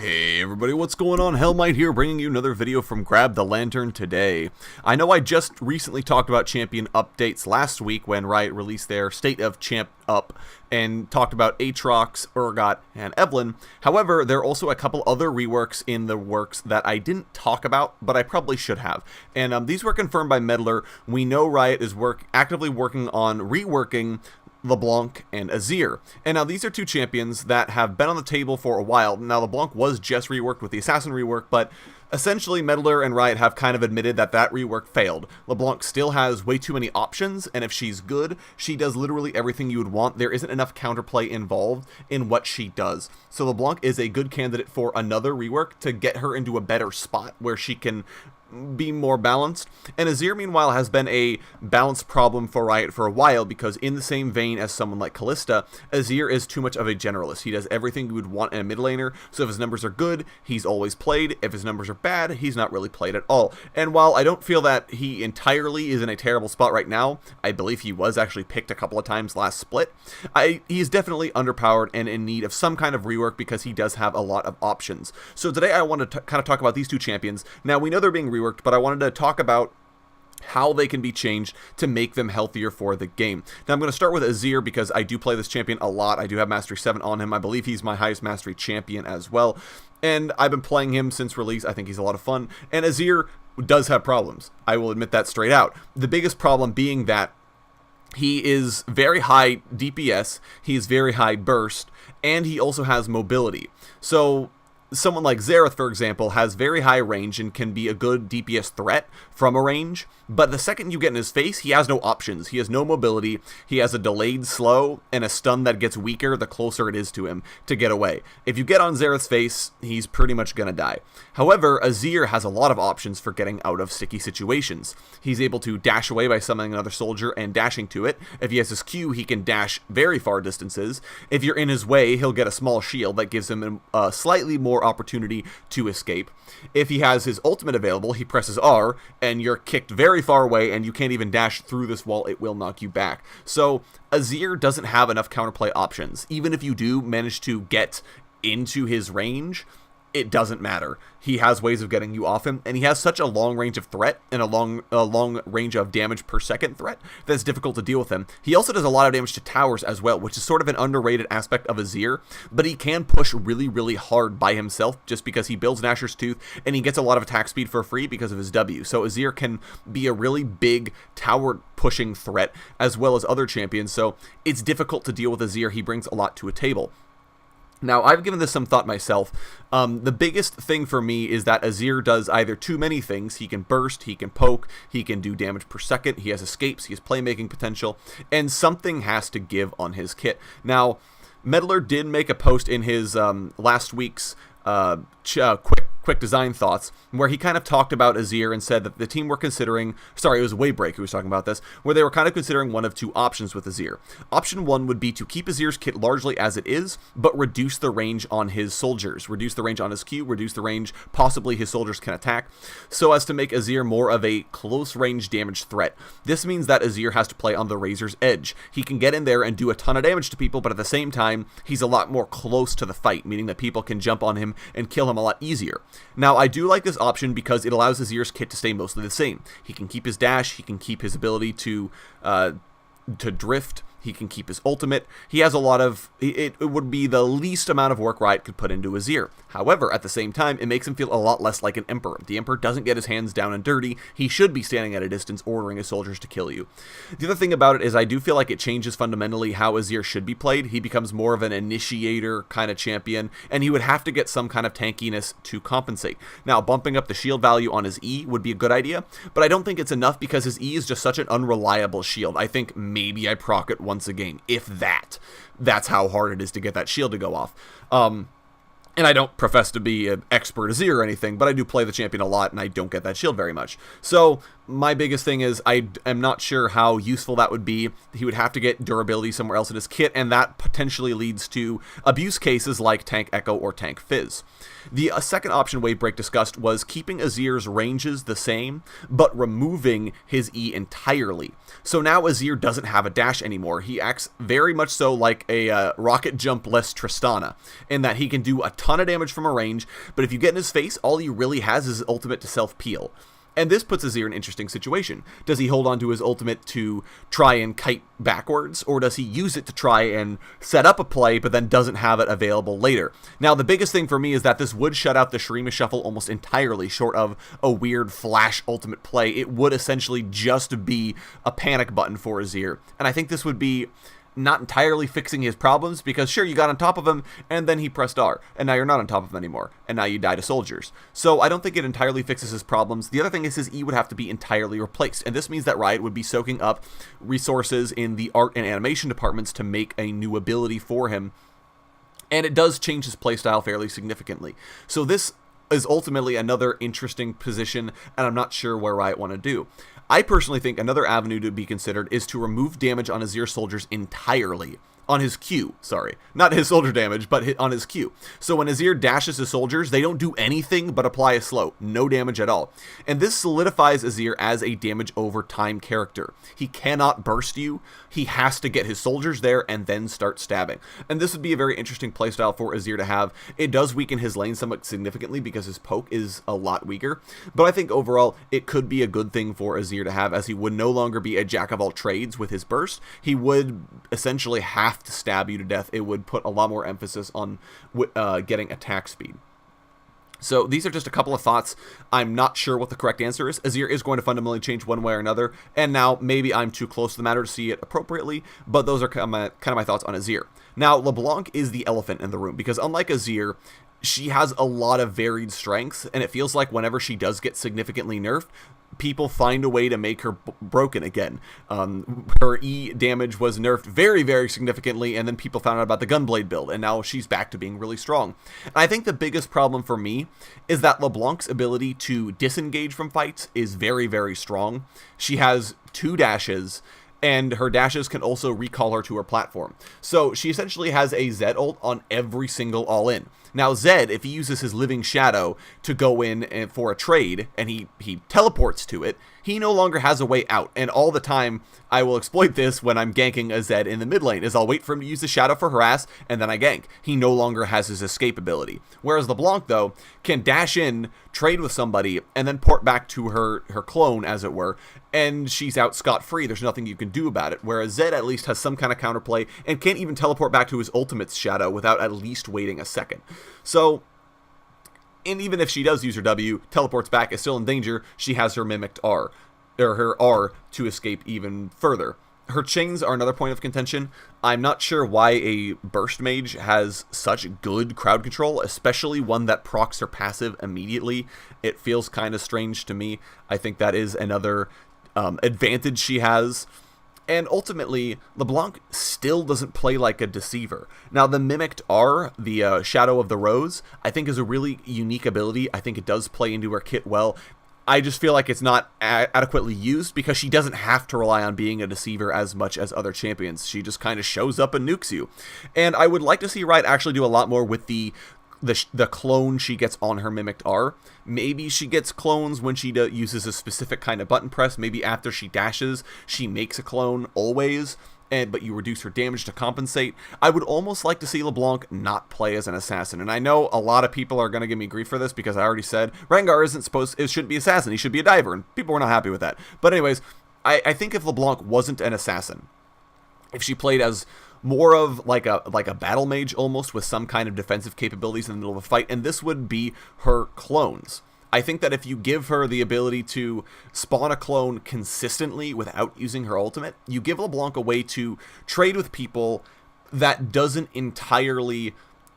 Hey everybody, what's going on? Hellmite here, bringing you another video from Grab the Lantern today. I know I just recently talked about champion updates last week when Riot released their State of Champ up and talked about Aatrox, Urgot, and Evelynn. However, there are also a couple other reworks in the works that I didn't talk about, but I probably should have. And these were confirmed by Meddler. We know Riot is actively working on reworking LeBlanc and Azir. And now these are two champions that have been on the table for a while. Now LeBlanc was just reworked with the Assassin rework, but essentially Meddler and Riot have kind of admitted that that rework failed. LeBlanc still has way too many options, and if she's good, she does literally everything you would want. There isn't enough counterplay involved in what she does. So LeBlanc is a good candidate for another rework to get her into a better spot where she can be more balanced. And Azir, meanwhile, has been a balance problem for Riot for a while because in the same vein as someone like Kalista, Azir is too much of a generalist. He does everything you would want in a mid laner, so if his numbers are good, he's always played. If his numbers are bad, he's not really played at all. And while I don't feel that he entirely is in a terrible spot right now, I believe he was actually picked a couple of times last split, he's definitely underpowered and in need of some kind of rework because he does have a lot of options. So today I want to kind of talk about these two champions. Now we know they're being reworked, but I wanted to talk about how they can be changed to make them healthier for the game. Now I'm going to start with Azir because I do play this champion a lot. I do have Mastery 7 on him. I believe he's my highest Mastery champion as well. And I've been playing him since release. I think he's a lot of fun. And Azir does have problems. I will admit that straight out. The biggest problem being that he is very high DPS, he is very high burst, and he also has mobility. So someone like Xerath, for example, has very high range and can be a good DPS threat from a range, but the second you get in his face, he has no options. He has no mobility, he has a delayed slow, and a stun that gets weaker the closer it is to him to get away. If you get on Xerath's face, he's pretty much gonna die. However, Azir has a lot of options for getting out of sticky situations. He's able to dash away by summoning another soldier and dashing to it. If he has his Q, he can dash very far distances. If you're in his way, he'll get a small shield that gives him a slightly more opportunity to escape. If he has his ultimate available, he presses R, and you're kicked very far away, and you can't even dash through this wall, it will knock you back. So Azir doesn't have enough counterplay options. Even if you do manage to get into his range, it doesn't matter. He has ways of getting you off him, and he has such a long range of threat and a long range of damage per second threat that it's difficult to deal with him. He also does a lot of damage to towers as well, which is sort of an underrated aspect of Azir, but he can push really, really hard by himself just because he builds Nashor's Tooth, and he gets a lot of attack speed for free because of his W. So Azir can be a really big tower pushing threat as well as other champions, so it's difficult to deal with Azir. He brings a lot to a table. Now, I've given this some thought myself. The biggest thing for me is that Azir does either too many things. He can burst, he can poke, he can do damage per second, he has escapes, he has playmaking potential, and something has to give on his kit. Now, Meddler did make a post in his last week's quick design thoughts, where he kind of talked about Azir and said that the team were considering, sorry, it was Waybreak who was talking about this, where they were kind of considering one of two options with Azir. Option one would be to keep Azir's kit largely as it is, but reduce the range on his soldiers, reduce the range on his Q, reduce the range possibly his soldiers can attack, so as to make Azir more of a close range damage threat. This means that Azir has to play on the razor's edge. He can get in there and do a ton of damage to people, but at the same time, he's a lot more close to the fight, meaning that people can jump on him and kill him a lot easier. Now, I do like this option because it allows Azir's kit to stay mostly the same. He can keep his dash, he can keep his ability to drift, he can keep his ultimate. He has a lot of, it would be the least amount of work Riot could put into Azir. However, at the same time, it makes him feel a lot less like an Emperor. The Emperor doesn't get his hands down and dirty. He should be standing at a distance ordering his soldiers to kill you. The other thing about it is I do feel like it changes fundamentally how Azir should be played. He becomes more of an initiator kind of champion, and he would have to get some kind of tankiness to compensate. Now, bumping up the shield value on his E would be a good idea, but I don't think it's enough because his E is just such an unreliable shield. I think maybe I proc it once a game, if that. That's how hard it is to get that shield to go off. And I don't profess to be an expert Azir or anything, but I do play the champion a lot, and I don't get that shield very much. So my biggest thing is I am not sure how useful that would be. He would have to get durability somewhere else in his kit, and that potentially leads to abuse cases like Tank Echo or Tank Fizz. The second option Waybreak discussed was keeping Azir's ranges the same, but removing his E entirely. So now Azir doesn't have a dash anymore. He acts very much so like a rocket jump less Tristana, in that he can do a ton ton of damage from a range, but if you get in his face, all he really has is his ultimate to self-peel. And this puts Azir in an interesting situation. Does he hold on to his ultimate to try and kite backwards, or does he use it to try and set up a play, but then doesn't have it available later? Now, the biggest thing for me is that this would shut out the Shurima Shuffle almost entirely, short of a weird flash ultimate play. It would essentially just be a panic button for Azir. And I think this would be not entirely fixing his problems, because sure, you got on top of him, and then he pressed R, and now you're not on top of him anymore, and now you die to soldiers. So I don't think it entirely fixes his problems. The other thing is his E would have to be entirely replaced, and this means that Riot would be soaking up resources in the art and animation departments to make a new ability for him, and it does change his playstyle fairly significantly. So this is ultimately another interesting position, and I'm not sure where Riot want to do. I personally think another avenue to be considered is to remove damage on Azir soldiers entirely. On his Q, sorry. Not his soldier damage, but on his Q. So when Azir dashes his soldiers, they don't do anything but apply a slow. No damage at all. And this solidifies Azir as a damage over time character. He cannot burst you. He has to get his soldiers there and then start stabbing. And this would be a very interesting playstyle for Azir to have. It does weaken his lane somewhat significantly because his poke is a lot weaker. But I think overall, it could be a good thing for Azir to have, as he would no longer be a jack of all trades with his burst. He would essentially have to stab you to death. It would put a lot more emphasis on getting attack speed. So these are just a couple of thoughts. I'm not sure what the correct answer is. Azir is going to fundamentally change one way or another, and now maybe I'm too close to the matter to see it appropriately, but those are kind of my thoughts on Azir. Now, LeBlanc is the elephant in the room, because unlike Azir, she has a lot of varied strengths, and it feels like whenever she does get significantly nerfed, people find a way to make her broken again. Her E damage was nerfed very, very significantly, and then people found out about the Gunblade build, and now she's back to being really strong. And I think the biggest problem for me is that LeBlanc's ability to disengage from fights is very, very strong. She has 2 dashes, and her dashes can also recall her to her platform. So she essentially has a Zed ult on every single all-in. Now Zed, if he uses his Living Shadow to go in and for a trade, and he teleports to it, he no longer has a way out. And all the time, I will exploit this when I'm ganking a Zed in the mid lane, is I'll wait for him to use the Shadow for harass, and then I gank. He no longer has his escape ability. Whereas LeBlanc, though, can dash in, trade with somebody, and then port back to her clone, as it were, and she's out scot-free. There's nothing you can do about it. Whereas Zed at least has some kind of counterplay, and can't even teleport back to his ultimate's Shadow without at least waiting a second. So, and even if she does use her W, teleports back, is still in danger, she has her mimicked R, or her R, to escape even further. Her chains are another point of contention. I'm not sure why a Burst Mage has such good crowd control, especially one that procs her passive immediately. It feels kind of strange to me. I think that is another advantage she has. And ultimately, LeBlanc still doesn't play like a Deceiver. Now, the Mimicked R, the Shadow of the Rose, I think is a really unique ability. I think it does play into her kit well. I just feel like it's not adequately used because she doesn't have to rely on being a Deceiver as much as other champions. She just kind of shows up and nukes you. And I would like to see Riot actually do a lot more with the clone she gets on her Mimicked R. Maybe she gets clones when she uses a specific kind of button press. Maybe after she dashes, she makes a clone always, but you reduce her damage to compensate. I would almost like to see LeBlanc not play as an assassin. And I know a lot of people are going to give me grief for this because I already said Rengar shouldn't be assassin. He should be a diver, and people were not happy with that. But anyways, I think if LeBlanc wasn't an assassin, if she played as more of like a battle mage almost, with some kind of defensive capabilities in the middle of a fight, and this would be her clones. I think that if you give her the ability to spawn a clone consistently without using her ultimate, you give LeBlanc a way to trade with people that doesn't entirely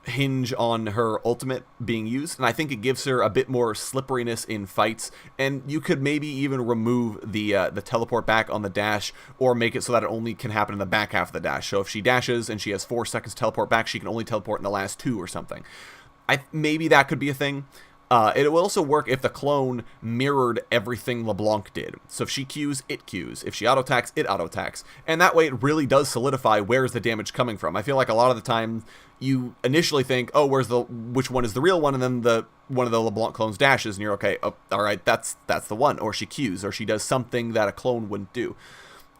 hinge on her ultimate being used, and I think it gives her a bit more slipperiness in fights. And you could maybe even remove the teleport back on the dash, or make it so that it only can happen in the back half of the dash. So if she dashes and she has 4 seconds to teleport back, she can only teleport in the last 2 or something. Maybe that could be a thing. It will also work if the clone mirrored everything LeBlanc did. So if she Qs, it Qs. If she auto-attacks, it auto-attacks. And that way it really does solidify where's the damage coming from. I feel like a lot of the time you initially think, oh, which one is the real one, and then one of the LeBlanc clones dashes, and you're okay, oh, alright, that's the one. Or she Qs, or she does something that a clone wouldn't do.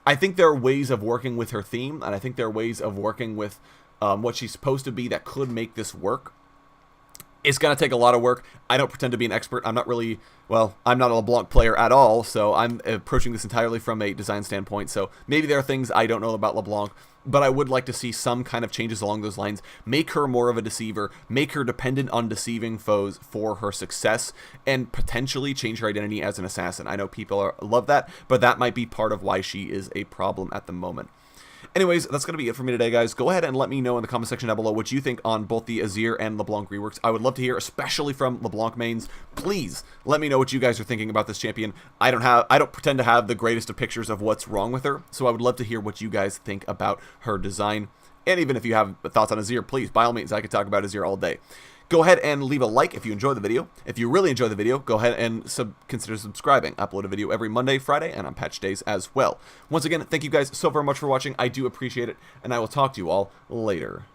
I think there are ways of working with her theme, and I think there are ways of working with what she's supposed to be that could make this work. It's going to take a lot of work. I don't pretend to be an expert. I'm not really, well, I'm not a LeBlanc player at all, so I'm approaching this entirely from a design standpoint. So maybe there are things I don't know about LeBlanc, but I would like to see some kind of changes along those lines. Make her more of a deceiver, make her dependent on deceiving foes for her success, and potentially change her identity as an assassin. I know people love that, but that might be part of why she is a problem at the moment. Anyways, that's going to be it for me today, guys. Go ahead and let me know in the comment section down below what you think on both the Azir and LeBlanc reworks. I would love to hear, especially from LeBlanc mains. Please let me know what you guys are thinking about this champion. I don't pretend to have the greatest of pictures of what's wrong with her, so I would love to hear what you guys think about her design. And even if you have thoughts on Azir, please, by all means, I could talk about Azir all day. Go ahead and leave a like if you enjoyed the video. If you really enjoyed the video, go ahead and consider subscribing. I upload a video every Monday, Friday, and on patch days as well. Once again, thank you guys so very much for watching. I do appreciate it, and I will talk to you all later.